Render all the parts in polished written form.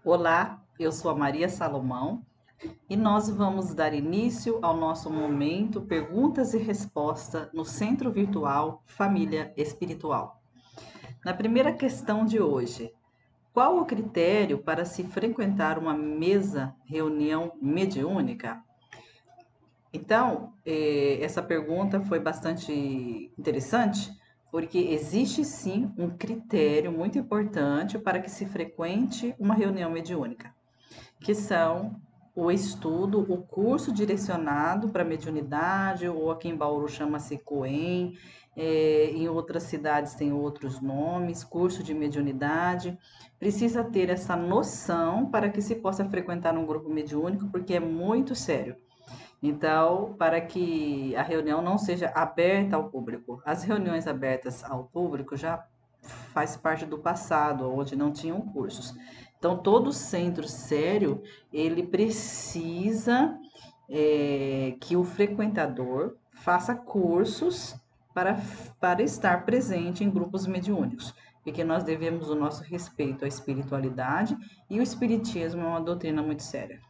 Olá, eu sou a Maria Salomão e nós vamos dar início ao nosso momento Perguntas e Respostas no Centro Virtual Família Espiritual. Na primeira questão de hoje, qual o critério para se frequentar uma mesa reunião mediúnica? Então, essa pergunta foi bastante interessante, porque existe sim um critério muito importante para que se frequente uma reunião mediúnica, que são o estudo, o curso direcionado para mediunidade, ou aqui em Bauru chama-se COEM, em outras cidades tem outros nomes, curso de mediunidade. Precisa ter essa noção para que se possa frequentar um grupo mediúnico, porque é muito sério. Então, para que a reunião não seja aberta ao público. As reuniões abertas ao público já faz parte do passado, onde não tinham cursos. Então, todo centro sério, ele precisa que o frequentador faça cursos para estar presente em grupos mediúnicos, porque nós devemos o nosso respeito à espiritualidade e o espiritismo é uma doutrina muito séria.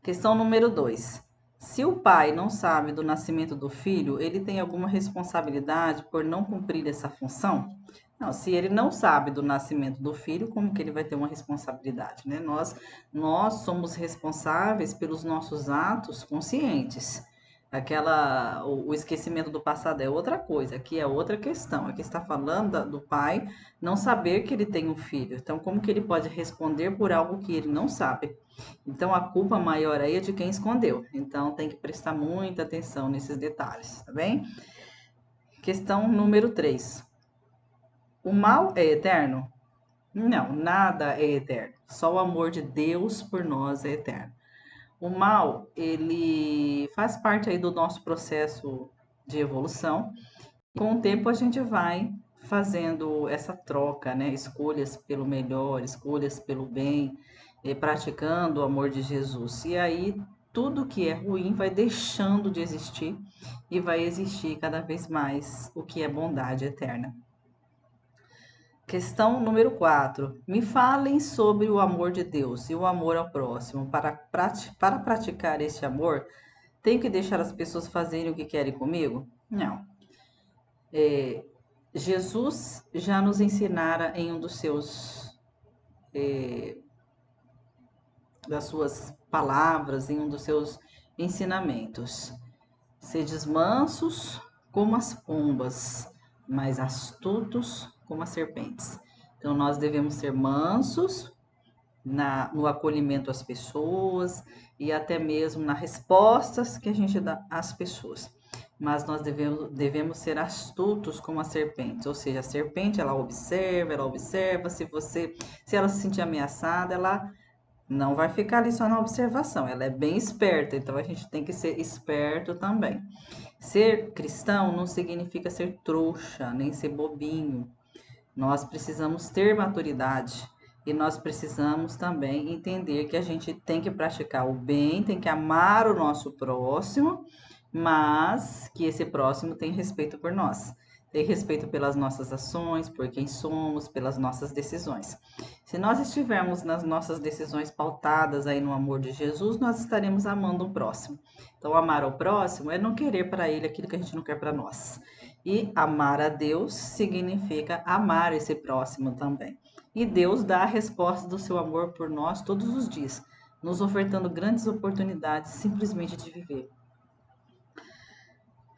Questão número 2. Se o pai não sabe do nascimento do filho, ele tem alguma responsabilidade por não cumprir essa função? Não, se ele não sabe do nascimento do filho, como que ele vai ter uma responsabilidade, né? Nós somos responsáveis pelos nossos atos conscientes. O esquecimento do passado é outra coisa, aqui é outra questão. Aqui está falando do pai não saber que ele tem um filho. Então, como que ele pode responder por algo que ele não sabe? Então, a culpa maior aí é de quem escondeu. Então, tem que prestar muita atenção nesses detalhes, tá bem? Questão número 3. O mal é eterno? Não, nada é eterno. Só o amor de Deus por nós é eterno. O mal, ele faz parte aí do nosso processo de evolução. Com o tempo, a gente vai fazendo essa troca, né? Escolhas pelo melhor, escolhas pelo bem, praticando o amor de Jesus. E aí, tudo que é ruim vai deixando de existir e vai existir cada vez mais o que é bondade eterna. Questão número 4. Me falem sobre o amor de Deus e o amor ao próximo. Para praticar este amor, tenho que deixar as pessoas fazerem o que querem comigo? Não. Jesus já nos ensinara em um dos das suas palavras, em um dos seus ensinamentos. Sedes mansos como as pombas, mas astutos como as serpentes. Então, nós devemos ser mansos no acolhimento às pessoas e até mesmo nas respostas que a gente dá às pessoas. Mas nós devemos ser astutos como as serpentes, ou seja, a serpente ela observa, se ela se sentir ameaçada, ela não vai ficar ali só na observação, ela é bem esperta, então a gente tem que ser esperto também. Ser cristão não significa ser trouxa, nem ser bobinho. Nós precisamos ter maturidade e nós precisamos também entender que a gente tem que praticar o bem, tem que amar o nosso próximo, mas que esse próximo tem respeito por nós. Tem respeito pelas nossas ações, por quem somos, pelas nossas decisões. Se nós estivermos nas nossas decisões pautadas aí no amor de Jesus, nós estaremos amando o próximo. Então, amar ao próximo é não querer para ele aquilo que a gente não quer para nós. E amar a Deus significa amar esse próximo também. E Deus dá a resposta do seu amor por nós todos os dias, nos ofertando grandes oportunidades simplesmente de viver.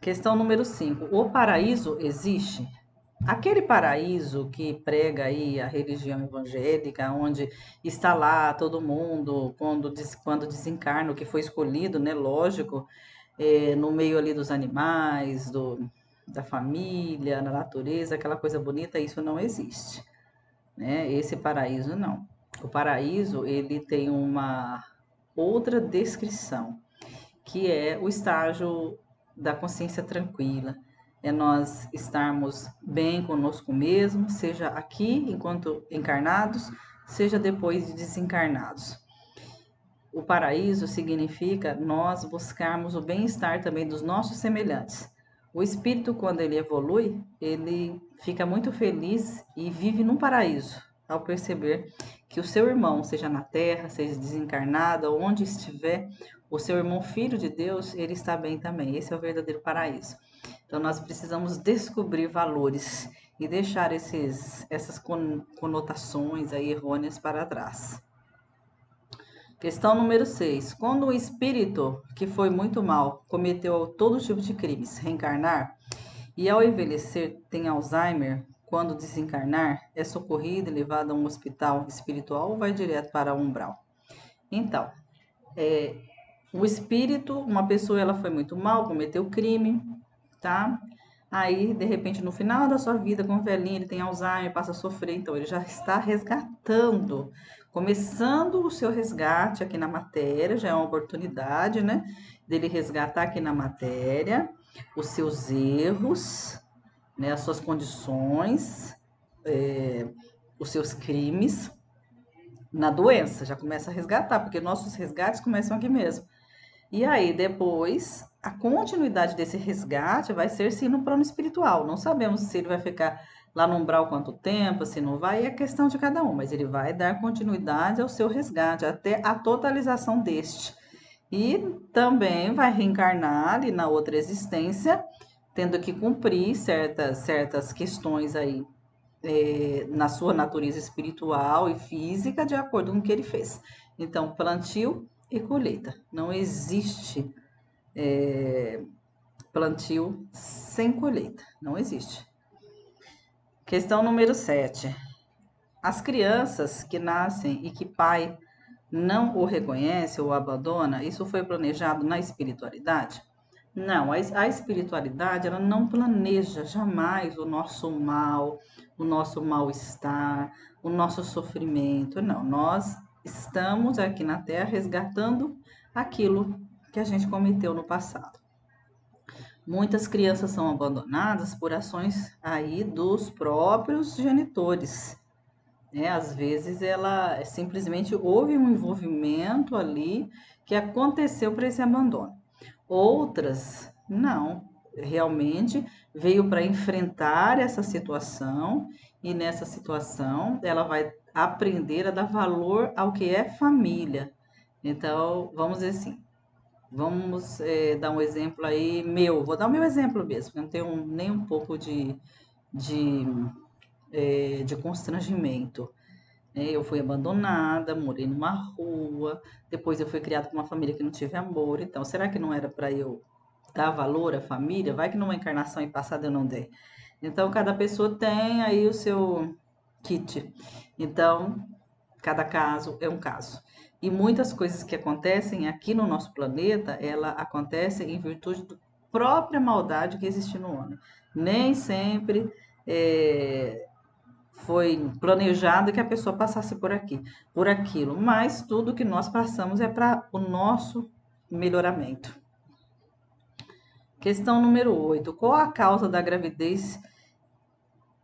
Questão número 5. O paraíso existe? Aquele paraíso que prega aí a religião evangélica, onde está lá todo mundo, quando desencarna, o que foi escolhido, né? Lógico, no meio ali dos animais, da família, na natureza, aquela coisa bonita, isso não existe, né? Esse paraíso não. O paraíso, ele tem uma outra descrição, que é o estágio da consciência tranquila. É nós estarmos bem conosco mesmo, seja aqui enquanto encarnados, seja depois de desencarnados. O paraíso significa nós buscarmos o bem-estar também dos nossos semelhantes. O espírito, quando ele evolui, ele fica muito feliz e vive num paraíso. ao perceber que o seu irmão, seja na terra, seja desencarnado, onde estiver, o seu irmão filho de Deus, ele está bem também. Esse é o verdadeiro paraíso. Então, nós precisamos descobrir valores e deixar essas conotações aí errôneas para trás. Questão número 6. Quando um espírito que foi muito mal cometeu todo tipo de crimes reencarnar e ao envelhecer tem Alzheimer, quando desencarnar, é socorrido e levado a um hospital espiritual ou vai direto para o umbral? Então, o espírito, uma pessoa, ela foi muito mal, cometeu crime, tá? Aí, de repente, no final da sua vida, com o velhinho, ele tem Alzheimer, passa a sofrer, então ele já está resgatando, começando o seu resgate aqui na matéria, já é uma oportunidade, né? Dele resgatar aqui na matéria os seus erros, né? As suas condições, os seus crimes na doença, já começa a resgatar, porque nossos resgates começam aqui mesmo. E aí, depois, a continuidade desse resgate vai ser sim no plano espiritual. Não sabemos se ele vai ficar lá no umbral quanto tempo, se não vai, é questão de cada um, mas ele vai dar continuidade ao seu resgate, até a totalização deste. E também vai reencarnar ali na outra existência, tendo que cumprir certas questões aí na sua natureza espiritual e física, de acordo com o que ele fez. Então, plantio e colheita. Não existe plantio sem colheita. Não existe. Questão número 7. As crianças que nascem e que pai não o reconhece ou abandona, isso foi planejado na espiritualidade? Não, a espiritualidade, ela não planeja jamais o nosso mal, o nosso mal-estar, o nosso sofrimento. Não, nós estamos aqui na Terra resgatando aquilo que a gente cometeu no passado. Muitas crianças são abandonadas por ações aí dos próprios genitores. Às vezes ela simplesmente houve um envolvimento ali que aconteceu para esse abandono. Outras, não, realmente veio para enfrentar essa situação e nessa situação ela vai aprender a dar valor ao que é família. Então, vamos dizer assim, vamos dar um exemplo aí meu, vou dar o meu exemplo mesmo, eu não tenho nem um pouco de, de constrangimento. Eu fui abandonada, morei numa rua, depois eu fui criada com uma família que não tive amor. Então, será que não era para eu dar valor à família? Vai que numa encarnação em passada eu não dei. Então, cada pessoa tem aí o seu kit. Então, cada caso é um caso. E muitas coisas que acontecem aqui no nosso planeta, ela acontece em virtude da própria maldade que existe no homem. Nem sempre foi planejado que a pessoa passasse por aqui, por aquilo, mas tudo que nós passamos é para o nosso melhoramento. Questão número 8. Qual a causa da gravidez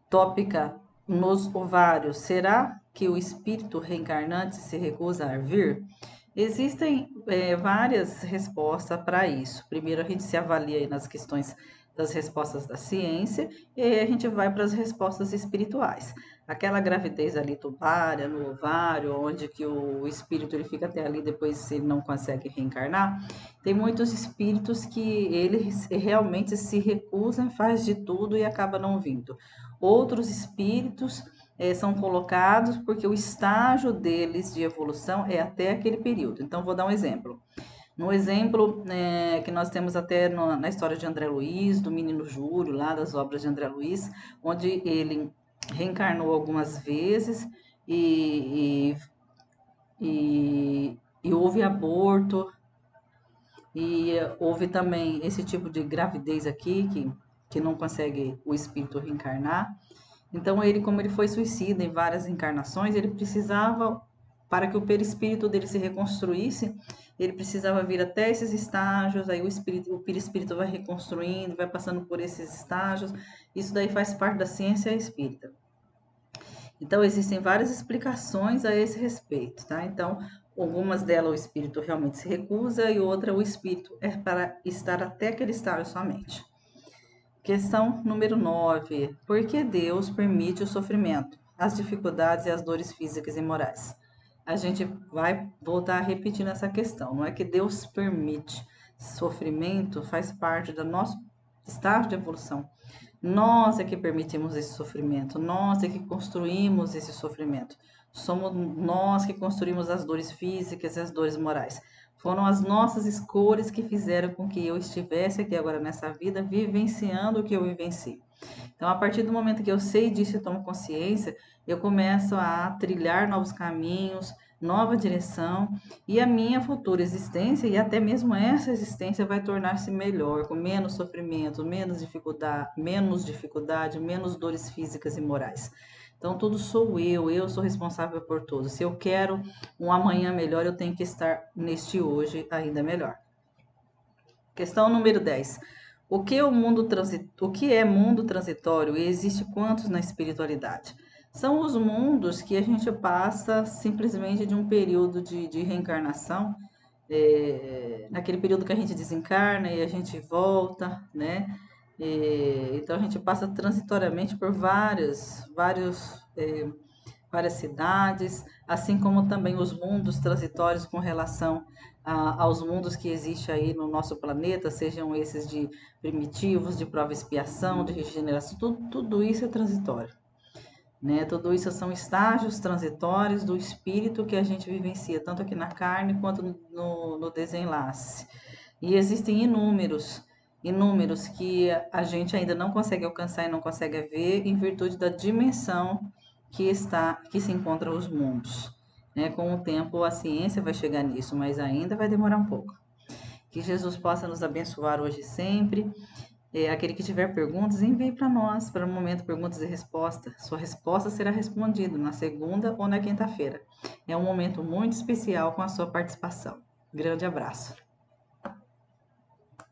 tópica nos ovários? Será que o espírito reencarnante se recusa a vir? Existem várias respostas para isso. Primeiro, a gente se avalia aí nas questões das respostas da ciência e aí a gente vai para as respostas espirituais. Aquela gravidez ali tubária, no ovário, onde que o espírito ele fica até ali, depois ele não consegue reencarnar, tem muitos espíritos que eles realmente se recusam, faz de tudo e acaba não vindo. Outros espíritos são colocados porque o estágio deles de evolução é até aquele período. Então, vou dar um exemplo. No exemplo que nós temos até na história de André Luiz, do Menino Júlio, lá das obras de André Luiz, onde ele reencarnou algumas vezes e houve aborto, e houve também esse tipo de gravidez aqui, que não consegue o espírito reencarnar. Então, ele, como ele foi suicida em várias encarnações, ele precisava, para que o perispírito dele se reconstruísse, ele precisava vir até esses estágios, aí o perispírito vai reconstruindo, vai passando por esses estágios. Isso daí faz parte da ciência espírita. Então, existem várias explicações a esse respeito, tá? Então, algumas delas o espírito realmente se recusa e outra o espírito é para estar até aquele estágio somente. Questão número 9. Por que Deus permite o sofrimento? as dificuldades e as dores físicas e morais. A gente vai voltar a repetir nessa questão. Não é que Deus permite. Sofrimento faz parte do nosso estágio de evolução. Nós é que permitimos esse sofrimento, nós é que construímos esse sofrimento. Somos nós que construímos as dores físicas e as dores morais. Foram as nossas escolhas que fizeram com que eu estivesse aqui agora nessa vida, vivenciando o que eu vivencio. Então, a partir do momento que eu sei disso e tomo consciência, eu começo a trilhar novos caminhos, nova direção, e a minha futura existência, e até mesmo essa existência, vai tornar-se melhor, com menos sofrimento, menos dificuldade, menos dores físicas e morais. Então, tudo sou eu sou responsável por tudo. Se eu quero um amanhã melhor, eu tenho que estar neste hoje ainda melhor. Questão número 10. O que é mundo transitório e existe quantos na espiritualidade? São os mundos que a gente passa simplesmente de um período de reencarnação, naquele período que a gente desencarna e a gente volta, né? Então a gente passa transitoriamente por várias cidades, assim como também os mundos transitórios com relação aos mundos que existem aí no nosso planeta, sejam esses de primitivos, de prova e expiação, de regeneração, tudo isso é transitório. Né? Tudo isso são estágios transitórios do espírito que a gente vivencia, tanto aqui na carne quanto no desenlace. E existem inúmeros que a gente ainda não consegue alcançar e não consegue ver em virtude da dimensão que se encontra os mundos. Né? Com o tempo a ciência vai chegar nisso, mas ainda vai demorar um pouco. Que Jesus possa nos abençoar hoje e sempre. Aquele que tiver perguntas, envie para nós, para o momento perguntas e respostas. Sua resposta será respondida na segunda ou na quinta-feira. É um momento muito especial com a sua participação. Grande abraço.